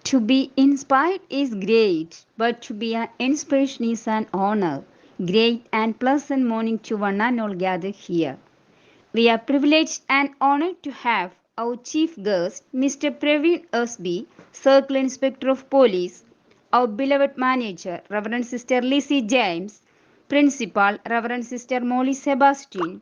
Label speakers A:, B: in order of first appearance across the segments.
A: To be inspired is great, but to be an inspiration is an honor. Great and pleasant morning to one and all gathered here. We are privileged and honored to have our chief guest, Mr. Praveen Usby, Circle Inspector of Police, our beloved manager, Reverend Sister Lizzie James, Principal, Reverend Sister Molly Sebastian,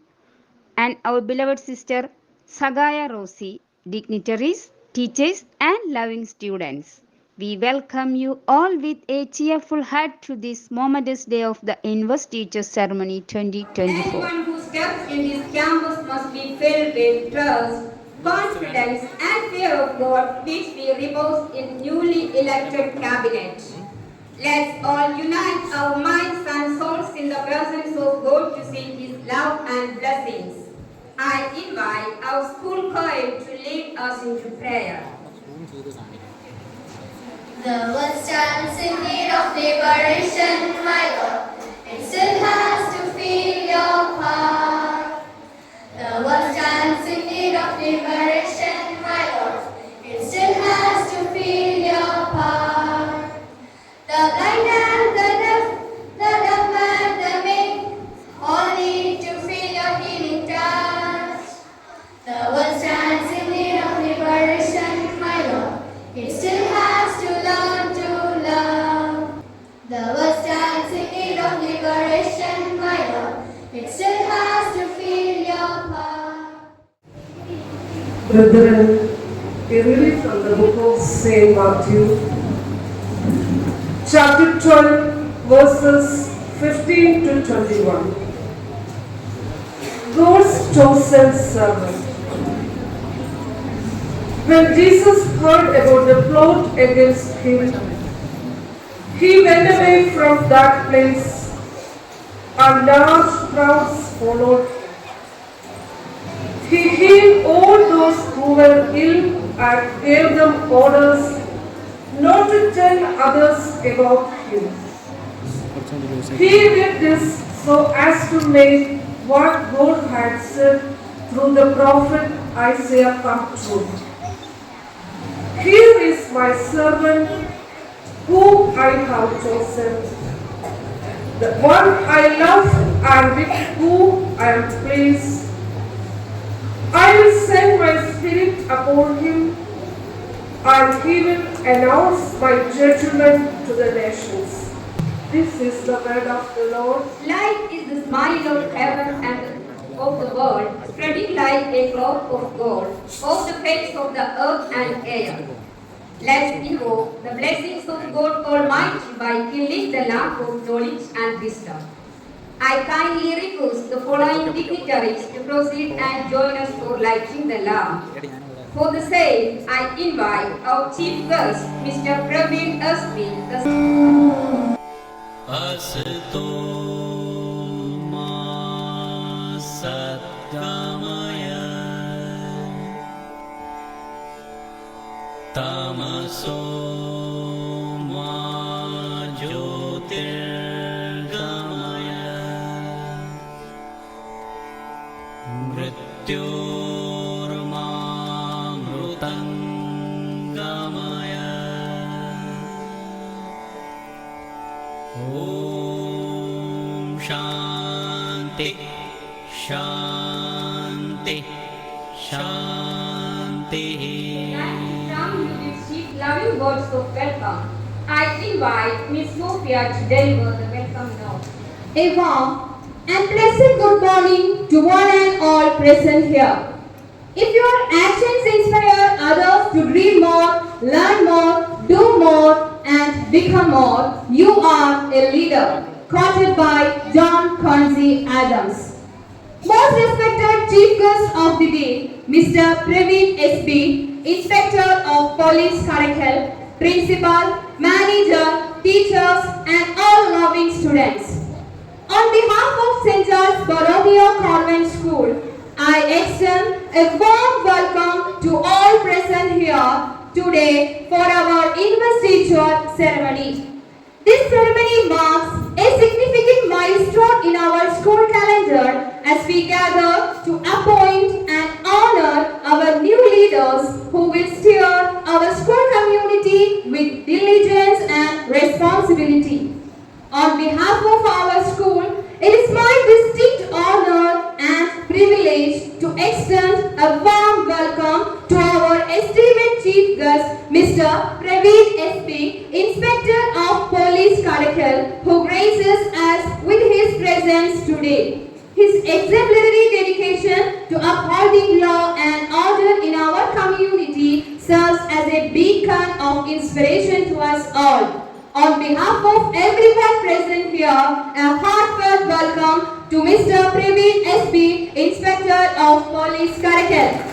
A: and our beloved sister Sagaya Rossi, dignitaries, teachers, and loving students. We welcome you all with a cheerful heart to this momentous day of the Invest Teachers Ceremony 2024.
B: Anyone who steps in this campus must be filled with trust, confidence, and fear of God, which we repose in newly elected cabinet. Let's all unite our minds and souls in the presence of God to seek His love and blessings. I invite our school choir to lead us into prayer.
C: The world stands in need of liberation, my Lord. It still has to feel your heart. The world stands in need of liberation, my Lord. It still has to feel your heart. The blind and the deaf, the dumb and the mute, all need to feel your healing touch. The world stands in need of liberation, my Lord. It still has to learn to love. The world stands in need of liberation, my Lord. It still has to feel your heart.
D: Brethren, a reading from the book of St. Matthew, chapter 12, verses 15 to 21. God's chosen servant. When Jesus heard about the plot against him, he went away from that place, and large crowds followed him. He healed all those who were ill and gave them orders not to tell others about him. He did this so as to make what God had said through the prophet Isaiah come true. Here is my servant whom I have chosen, the one I love and with whom I am pleased. I will send my spirit upon him, and he will announce my judgment to the nations. This is the word of the Lord.
B: Light is the smile of heaven and of the world, spreading like a cloth of gold over the face of the earth and air. Let's invoke the blessings of God Almighty by kindling the lamp of knowledge and wisdom. I kindly request the following dignitaries to proceed and join us for lighting the lamp. For the same, I invite our chief guest, Mr. Praveen Aspi, the
E: असतो मा सद्गमय तमसो मा ज्योतिर्गमय मृत्योर्मा मृतङ्गमय ॐ शान्ति शान्ति शान्तिः
B: loving words of welcome. I invite Miss Sophia to deliver the welcome note.
F: A warm and pleasant good morning to one and all present here. If your actions inspire others to dream more, learn more, do more, and become more, you are a leader. Quoted by John Quincy Adams. Most respected Chief Guest of the Day, Mr. Praveen S.B., Inspector of Police Karaikal, Principal, Manager, Teachers, and all loving students. On behalf of St. Charles Borromeo Convent School, I extend a warm welcome to all present here today for our investiture ceremony. This ceremony marks a significant milestone in our school calendar as we gather to appoint and honor our new leaders who will steer our school community with diligence and responsibility. On behalf of our school, it is my distinct honor and privilege to extend a warm welcome to our esteemed Chief Guest, Mr. Praveen S.P., Inspector of Police Karaikal, who graces us with his presence today. His exemplary dedication to upholding law and order in our community serves as a beacon of inspiration to us all. On behalf of everyone present here, a heartfelt welcome to Mr. Praveen S.P., Inspector of Police Karaikal.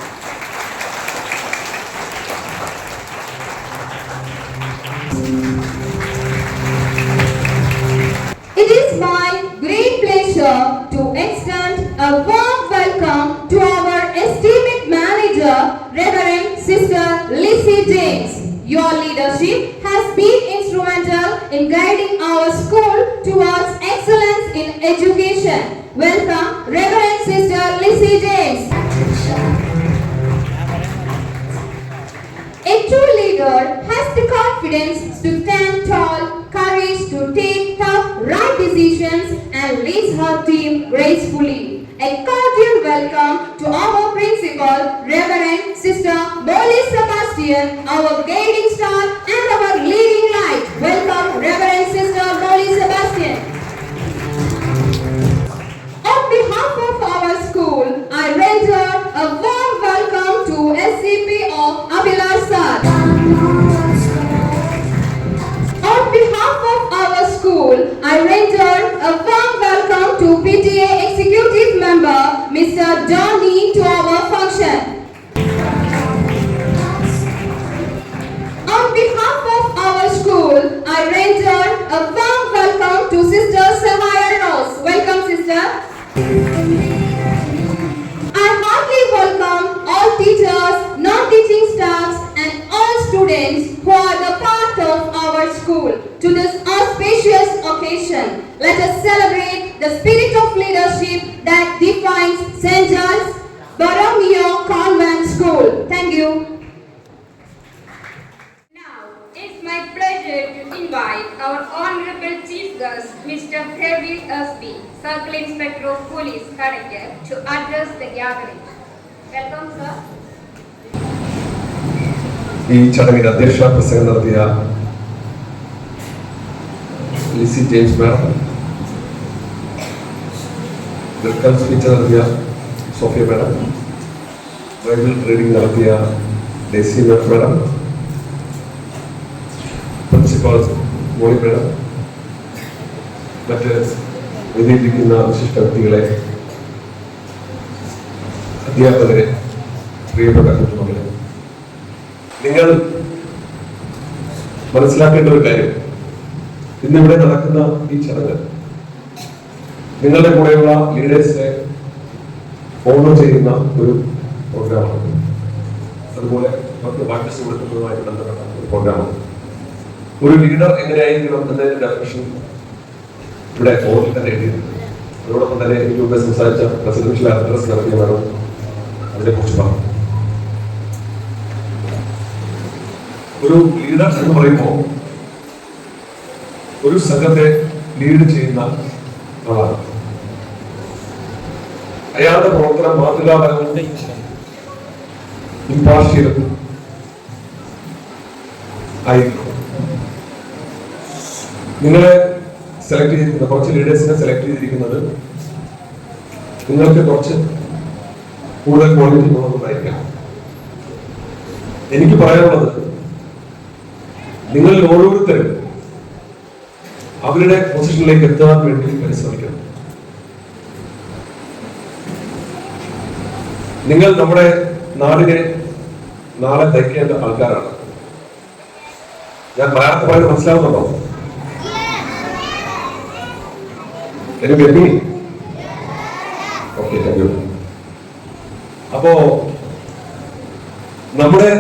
F: It is my great pleasure to extend a warm welcome to our esteemed manager, Reverend Sister Lizzie James. Your leadership has been instrumental in guiding our school towards excellence in education. Welcome, Reverend Sister Lizzie James. A true leader has the confidence to stand tall, courage to take tough, right decisions, and lead her team gracefully. A cordial welcome to our principal, Reverend Sister Molly Sebastian, our guiding star and our leading light. Welcome, Reverend Sister Molly Sebastian. On behalf of our school, I render a warm welcome to SCP of Abhilash Sir. On behalf school, I render a warm welcome to PTA Executive Member Mr. Donny to our function. On behalf of our school, I render a warm welcome to Sister Sahaya Rose. Welcome, sister. I heartily welcome all teachers, non-teaching staffs and all students who are the part of our school to this auspicious occasion. Let us celebrate the spirit of leadership that defines St. John's Borromeo Convent School. Thank you.
B: Now, it's my pleasure to invite our Honorable Chief Guest, Mr. Praveen S.B., Circle Inspector of Police, Kadakkal, to address the gathering. Welcome, sir.
G: ഈ ചടങ്ങിൽ അധ്യക്ഷ പ്രസംഗം നടത്തിയ Lissy James madam, welcome speech നടത്തിയ Sophia madam, Bible reading നടത്തിയ Dessy madam, principal Molly madam, മറ്റ് വേദിയിലിരിക്കുന്ന വിശിഷ്ട വ്യക്തികളെ, അധ്യാപകരെ, പ്രിയപ്പെട്ട കുടുംബങ്ങളെ, നിങ്ങൾ മനസ്സിലാക്കേണ്ട ഒരു കാര്യം, ഇന്നിവിടെ നടക്കുന്ന ഈ ചടങ്ങ് നിങ്ങളുടെ കൂടെയുള്ള ലീഡേഴ്സിനെ ഫോളോ ചെയ്യുന്ന ഒരു പ്രോഗ്രാമാണ്. അതുപോലെ മറ്റ് പ്രാക്ടീസ് കൊടുക്കുന്നതുമായിട്ട് ബന്ധപ്പെട്ട ഒരു പ്രോഗ്രാമാണ്. ഒരു ലീഡർ എങ്ങനെയായിരിക്കണം എന്നതിന്റെ ഡെഫിനിഷൻ ഇവിടെ ബോർഡിൽ തന്നെ എഴുതിയിട്ടുണ്ട്. അതോടൊപ്പം തന്നെ എനിക്ക് മുമ്പ് സംസാരിച്ച പ്രസിഡൻഷ്യൽ അഡ്രസ് നടത്തിയ വേണം അതിനെക്കുറിച്ച് പറഞ്ഞു. ഒരു ലീഡർ എന്ന് പറയുമ്പോൾ ഒരു സംഘത്തെ ലീഡ് ചെയ്യുന്ന ആളാണ്. അയാളുടെ പ്രവർത്തനം മാതൃകാപരവും ഇമ്പാർഷ്യലും ആയിരിക്കും. നിങ്ങളെ സെലക്ട് ചെയ്തിരിക്കുന്ന കുറച്ച് ലീഡേഴ്സിനെ സെലക്ട് ചെയ്തിരിക്കുന്നത് നിങ്ങൾക്ക് കുറച്ച് കൂടുതൽ ക്വാളിറ്റി ഉള്ളതായിരിക്കാം. എനിക്ക് പറയാനുള്ളത്, നിങ്ങളിൽ ഓരോരുത്തരും അവരുടെ പൊസിഷനിലേക്ക് എത്താൻ വേണ്ടി പരിശ്രമിക്കണം. നിങ്ങൾ നമ്മുടെ നാടിനെ നാളെ നയിക്കേണ്ട ആൾക്കാരാണ്. ഞാൻ മലയാളത്തിൽ പറയുന്നത് മനസ്സിലാവുന്നുണ്ടോ? Okay, thank you. അപ്പോ നമ്മുടെ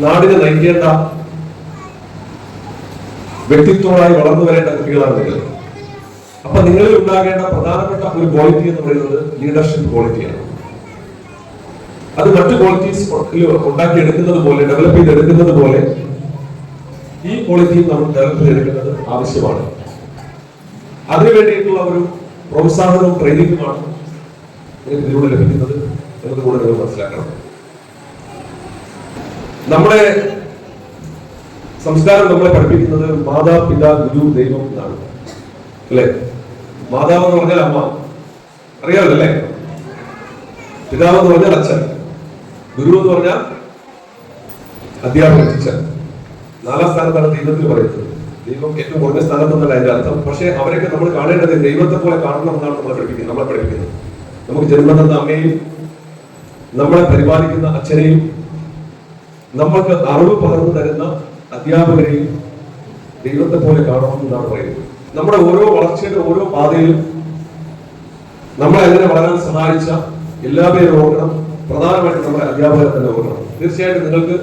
G: നാടിനെ നയിക്കേണ്ട വ്യക്തിത്വങ്ങളായി വളർന്നു വരേണ്ട കുട്ടികളാണ് നിങ്ങൾ. അപ്പൊ നിങ്ങളിൽ ഉണ്ടാകേണ്ട പ്രധാനപ്പെട്ട ഒരു ക്വാളിറ്റി എന്ന് പറയുന്നത് ലീഡർഷിപ്പ് ക്വാളിറ്റിയാണ്. അത് മറ്റു ക്വാളിറ്റീസ് ഉണ്ടാക്കിയെടുക്കുന്നത് പോലെ, ഡെവലപ്പ് ചെയ്തെടുക്കുന്നത് പോലെ ഈ ക്വാളിറ്റിയും നമ്മൾ ഡെവലപ്പ് ചെയ്തെടുക്കുന്നത് ആവശ്യമാണ്. അതിനു വേണ്ടിയിട്ടുള്ള ഒരു പ്രോത്സാഹനവും ട്രെയിനിങ്ങുമാണ് നിങ്ങൾക്ക് ഇതിലൂടെ ലഭിക്കുന്നത് എന്നത് കൂടെ നിങ്ങൾ മനസ്സിലാക്കണം. നമ്മുടെ സംസ്കാരം നമ്മളെ പഠിപ്പിക്കുന്നത് മാതാപിതാ ഗുരു ദൈവം എന്നാണ്, അല്ലെ? മാതാവ് എന്ന് പറഞ്ഞാൽ അമ്മ, അറിയാമല്ലോ അല്ലേ? പിതാവ് എന്ന് പറഞ്ഞാൽ അച്ഛൻ, ഗുരു എന്ന് പറഞ്ഞാൽ അധ്യാപകൻ, ടീച്ചർ. 4ാം സ്ഥാനത്താണ് ദൈവത്തിൽ പറയുന്നത്. ദൈവം ഏറ്റവും കുറഞ്ഞ സ്ഥാനത്തെന്നല്ല അതിന്റെ അർത്ഥം. പക്ഷെ അവരൊക്കെ നമ്മൾ കാണേണ്ടത് ദൈവത്തെ പോലെ കാണണം എന്നാണ് നമ്മളെ പഠിപ്പിക്കുന്നത്. നമുക്ക് ജന്മം തന്ന അമ്മയെയും നമ്മളെ പരിപാലിക്കുന്ന അച്ഛനെയും നമ്മൾക്ക് അറിവ് പകർന്നു തരുന്ന അധ്യാപകരെയും ദൈവത്തെ പോലെ കാണണമെന്നാണ് പറയുന്നത്. നമ്മുടെ ഓരോ വളർച്ചയുടെ ഓരോ പാതയിലും നമ്മളെ എങ്ങനെ വളരാൻ സഹായിച്ച എല്ലാവരെയും ഓർക്കണം. പ്രധാനമായിട്ടും നമ്മുടെ അധ്യാപകരെ തന്നെ ഓർക്കണം. തീർച്ചയായിട്ടും നിങ്ങൾക്ക്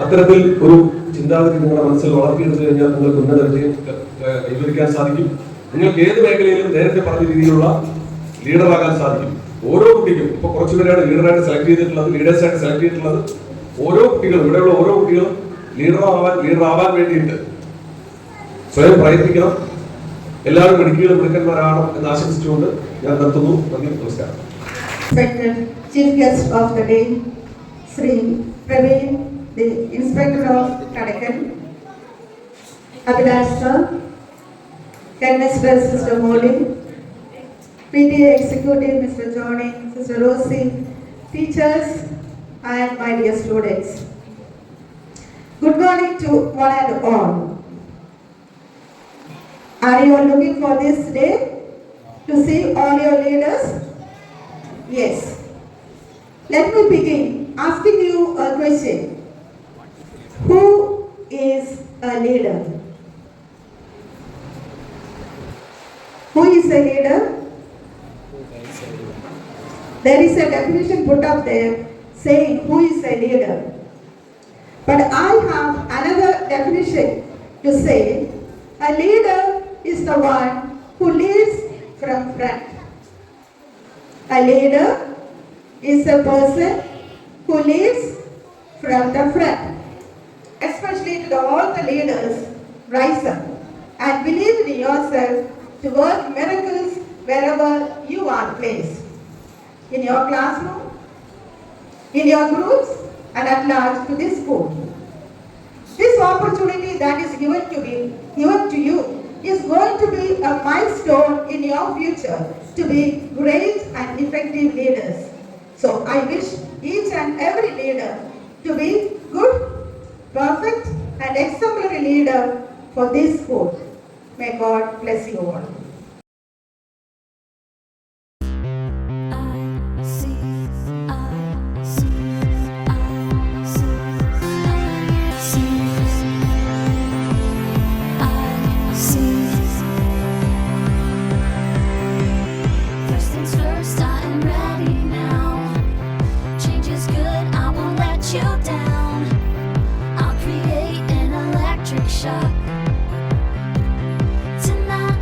G: അത്തരത്തിൽ ഒരു ചിന്താഗതി നിങ്ങളുടെ മനസ്സിൽ വളർത്തിയെടുത്തു കഴിഞ്ഞാൽ നിങ്ങൾക്ക് ഉന്നത വിജയം കൈവരിക്കാൻ സാധിക്കും. നിങ്ങൾക്ക് ഏത് മേഖലയിലും നേരത്തെ പറഞ്ഞ രീതിയിലുള്ള ലീഡറാകാൻ സാധിക്കും. ഓരോ കുട്ടിക്കും ഇപ്പൊ കുറച്ചുപേരാണ് ലീഡറായിട്ട് സെലക്ട് ചെയ്തിട്ടുള്ളത്, ലീഡേഴ്സായിട്ട് സെലക്ട് ചെയ്തിട്ടുള്ളത്. ഓരോ കുട്ടികളും, ഇവിടെയുള്ള ഓരോ കുട്ടികളും ലീഡറാവാൻ വേണ്ടിയിട്ട് സ്വയം പ്രയത്നിക്കണം. എല്ലാവരും മിടുക്കികളും മിടുക്കന്മാരാകണം എന്ന് ആശംസിച്ചുകൊണ്ട് ഞാൻ നിർത്തുന്നു. നന്ദി, നമസ്കാരം.
H: Chief guest of the day, Sri Praveen, the Inspector of Kadakkal, Abhilash sir, Headmistress Sister Molly, PTA Executive Mr. Johnny, Sister Rosie, teachers and my dear students. Good morning to one and all. Are you all looking for this day to see all your leaders? Yes. Let me begin asking you a question. Who is a leader? Who is a leader? There is a definition put up there saying who is a leader. But I have another definition to say a leader is the one who leads from front. A leader is a person who leads from the front. Especially to all the leaders, rise up and believe in yourself to work miracles wherever you are placed. In your classroom, in your groups, and at large to this school. This opportunity that is given to you is going to be a milestone in your future to be great and effective leaders. So I wish each and every leader to be good, perfect and exemplary leader for this school. May God bless you all.
C: Shock tonight.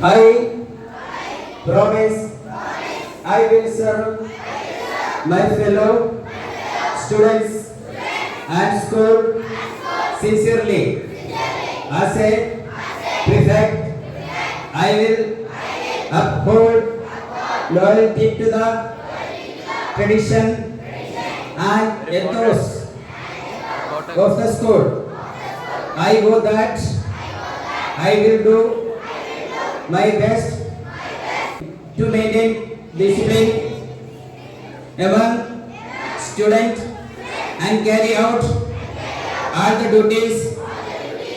I: I promise I will serve my fellow students and school sincerely. As a prefect, I will uphold loyalty to the tradition and ethos of the school. I vow that I will do my best to maintain discipline among students and carry out all the duties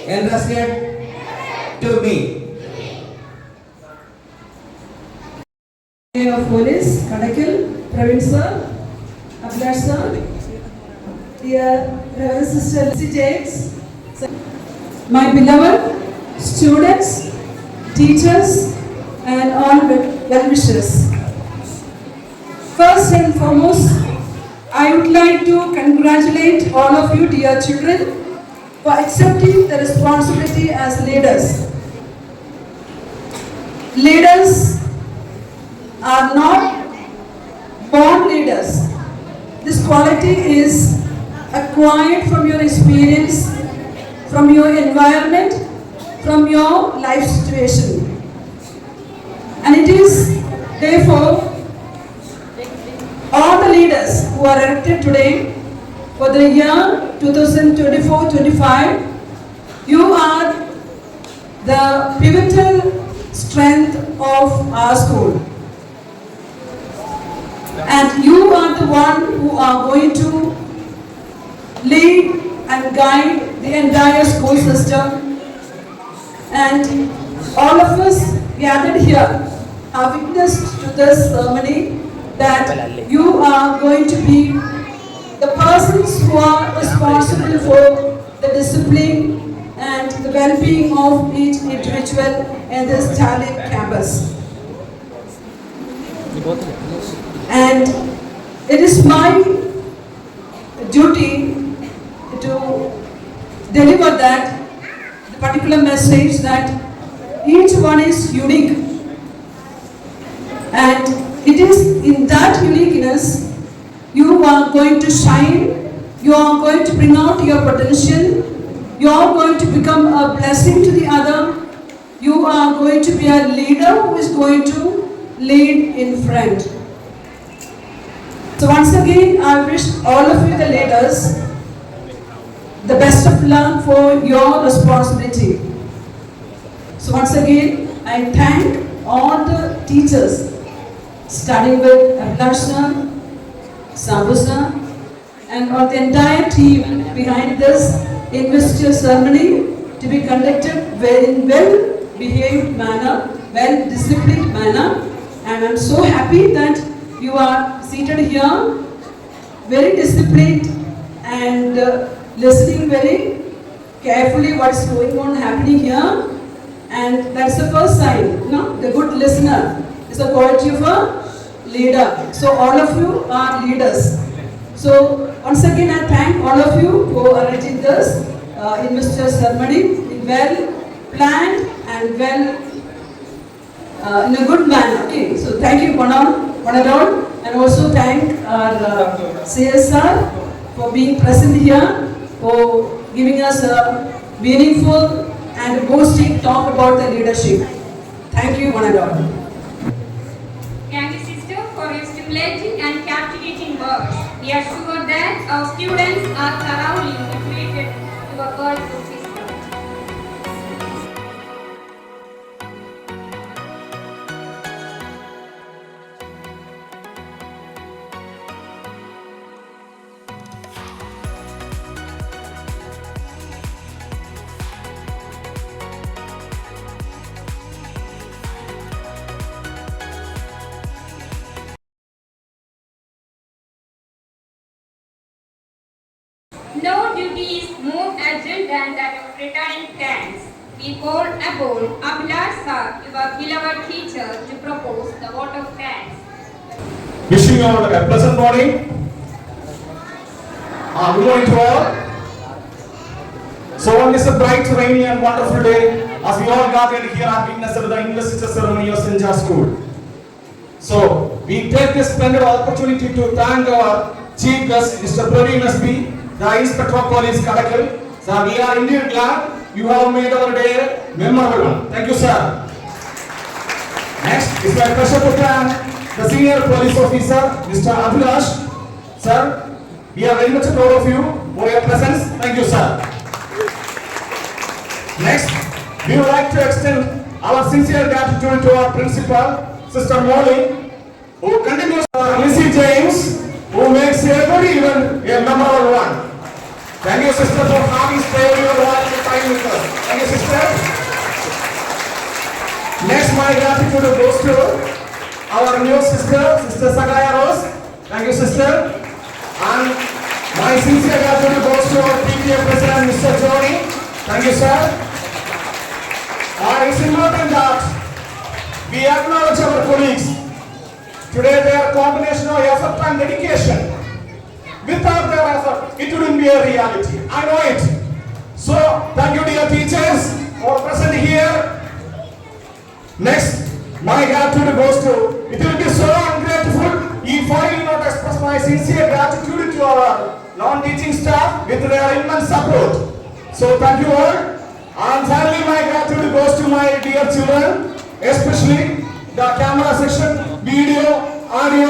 I: entrusted to me.
D: Of Police, Kadakil, Praveen sir. Abhilash sir, dear Reverend Sister Lucy James, my beloved students, teachers, and all well-wishers. First and foremost, I would like to congratulate all of you, dear children, for accepting the responsibility as leaders. Leaders are not born leaders. This quality is acquired from your experience, from your environment, from your life situation. And it is therefore all the leaders who are elected today for the year 2024-25, you are the pivotal strength of our school. And you are the one who are going to lead and guide the entire school system. And all of us gathered here are witness to this ceremony that you are going to be the persons who are responsible for the discipline and the well-being of each individual in this Talim campus. And it is my duty to deliver that the particular message that each one is unique, and it is in that uniqueness you are going to shine, you are going to bring out your potential, you are going to become a blessing to the other, you are going to be a leader who is going to lead in front. So once again, I wish all of you, the leaders, the best of luck for your responsibility. So once again, I thank all the teachers, starting with Abhilash sir, Sabu sir, and all the entire team behind this investiture ceremony to be conducted in well-behaved manner, well-disciplined manner. And I'm so happy that you are seated here, very disciplined and listening very carefully what's going on happening here. And that's the first sign, no? The good listener is the quality of a leader. So all of you are leaders. So once again, I thank all of you for arranging this investiture ceremony in well planned and well in a good manner. Okay, so thank you one and all, and also thank our CSR for being present here, for giving us a meaningful and boasting talk about the leadership. Thank you one and all.
B: Thank you, sister, for your stimulating and captivating words. We are sure that our students are thoroughly motivated to work on this system. No duty is more urgent than that of returning thanks. We call upon Abhilash sir, your beloved teacher, to propose the vote of thanks.
J: Wishing you all a pleasant morning. Good morning to all. So on this bright, rainy and wonderful day, as we all gathered here and witnessed the investiture ceremony of St. John's School. So we take this splendid opportunity to thank our Chief Guest, Mr. Praveen S.P., the Inspector of Police, Kadakal. So we are indeed glad you have made our day memorable one. Thank you, sir. Next, it's my pleasure to thank the Senior Police Officer, Mr. Abhilash. Sir, we are very much proud of you for your presence. Thank you, sir. Next, we would like to extend our sincere gratitude to our principal, Sister Molly, who continues Lucy James, who makes every event a memorable one. Thank you, sister, for having spared your valuable time with us. Thank you, sister. Next, my gratitude goes to our new sister, Sister Sagaya Rose. Thank you, sister. And my sincere gratitude goes to our PTA President, Mr. Johnny. Thank you, sir. It's important that we acknowledge our colleagues. Today, their combination of effort and dedication. Without their effort, it wouldn't be a reality. I know it. So, thank you, dear teachers, for present here. Next, my gratitude goes to, it will be so ungrateful if I will not express my sincere gratitude to our non-teaching staff with their immense support. So, thank you all. And finally, my gratitude goes to my dear children, especially the camera section, video, audio,